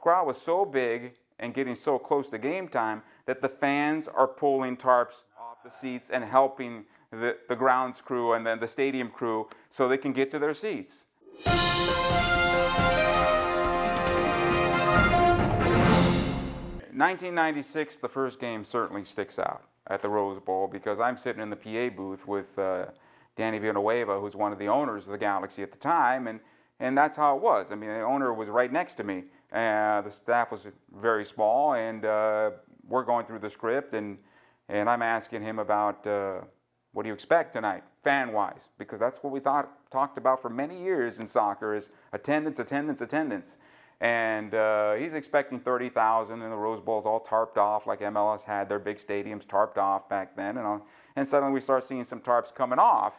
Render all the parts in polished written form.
crowd was so big and getting so close to game time that the fans are pulling tarps off the seats and helping the grounds crew and then the stadium crew so they can get to their seats. 1996, the first game certainly sticks out at the Rose Bowl because I'm sitting in the PA booth with Danny Villanueva, who's one of the owners of the Galaxy at the time, and that's how it was. I mean, the owner was right next to me. The staff was very small, and we're going through the script, and I'm asking him about what do you expect tonight, fan-wise, because that's what we talked about for many years in soccer is attendance, attendance, attendance. And he's expecting 30,000, and the Rose Bowl's all tarped off like MLS had their big stadiums tarped off back then. And suddenly we start seeing some tarps coming off,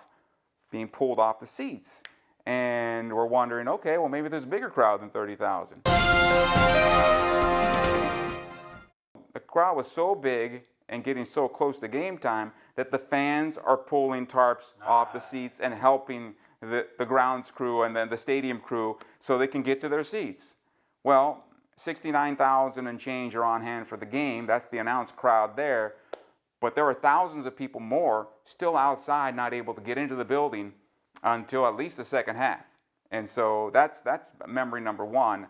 being pulled off the seats. And we're wondering, okay, well, maybe there's a bigger crowd than 30,000. The crowd was so big and getting so close to game time that the fans are pulling tarps off the seats and helping the grounds crew and then the stadium crew so they can get to their seats. Well, 69,000 and change are on hand for the game. That's the announced crowd there. But there were thousands of people more still outside, not able to get into the building until at least the second half. And so that's memory number one.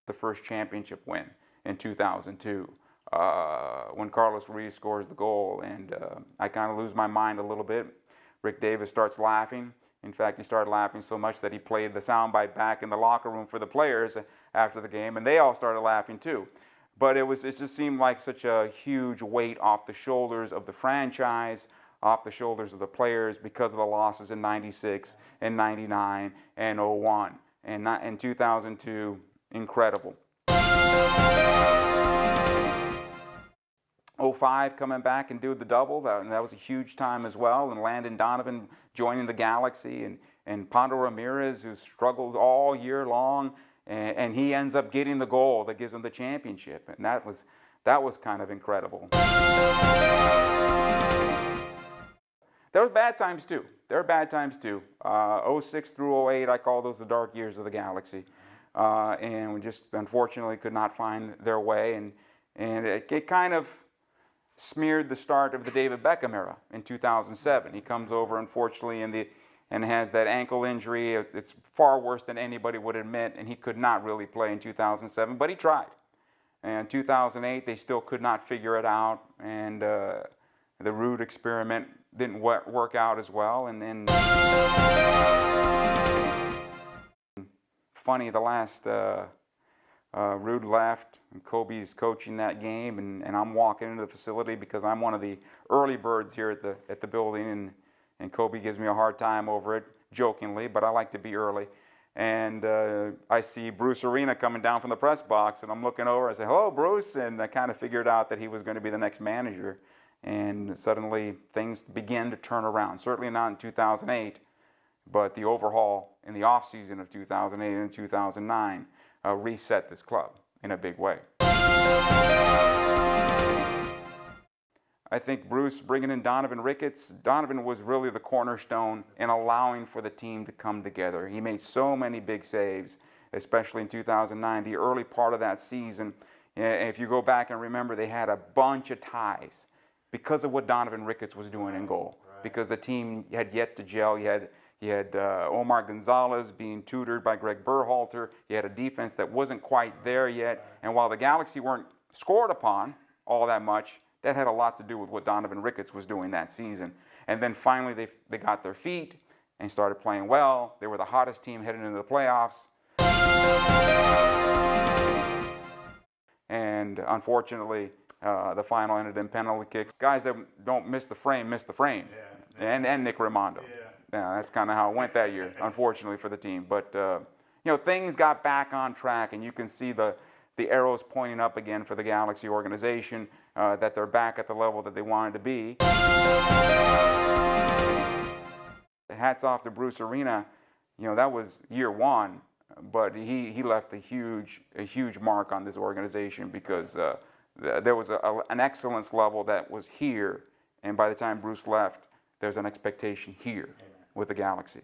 The first championship win in 2002 when Carlos Ruiz scores the goal. And I kind of lose my mind a little bit. Rick Davis starts laughing. In fact, he started laughing so much that he played the soundbite back in the locker room for the players after the game, and they all started laughing too. But it just seemed like such a huge weight off the shoulders of the franchise, off the shoulders of the players because of the losses in '96 and '99 and '01. And in 2002, incredible. '05 coming back and do the double, that was a huge time as well, and Landon Donovan joining the Galaxy, and Pando Ramirez, who struggled all year long, and he ends up getting the goal that gives him the championship, and that was kind of incredible. There were bad times too. There were bad times too. 06 through 08, I call those the dark years of the Galaxy, and we just unfortunately could not find their way, and it kind of smeared the start of the David Beckham era in 2007. He comes over, unfortunately, and has that ankle injury. It's far worse than anybody would admit, and he could not really play in 2007, but he tried. And 2008, they still could not figure it out, and the Ruud experiment didn't work out as well. And then, funny, the last Ruud left, and Cobi's coaching that game, and I'm walking into the facility because I'm one of the early birds here at the building, and Cobi gives me a hard time over it, jokingly, but I like to be early. And I see Bruce Arena coming down from the press box, and I'm looking over, I say, hello, Bruce, and I kind of figured out that he was going to be the next manager. And suddenly things began to turn around, certainly not in 2008, but the overhaul in the off-season of 2008 and 2009 reset this club in a big way. I think Bruce bringing in Donovan Ricketts, Donovan was really the cornerstone in allowing for the team to come together. He made so many big saves, especially in 2009, the early part of that season. If you go back and remember, they had a bunch of ties because of what Donovan Ricketts was doing in goal, because the team had yet to gel. You had Omar Gonzalez being tutored by Greg Berhalter. You had a defense that wasn't quite there yet. And while the Galaxy weren't scored upon all that much, that had a lot to do with what Donovan Ricketts was doing that season. And then finally they got their feet and started playing well. They were the hottest team heading into the playoffs. And unfortunately, the final ended in penalty kicks. Guys that don't miss the frame, miss the frame. Yeah. And Nick Raimondo. Yeah, that's kind of how it went that year, unfortunately for the team. But things got back on track, and you can see the arrows pointing up again for the Galaxy organization, that they're back at the level that they wanted to be. Hats off to Bruce Arena. That was year one, but he left a huge mark on this organization because there was an excellence level that was here, and by the time Bruce left, there's an expectation here with the Galaxy.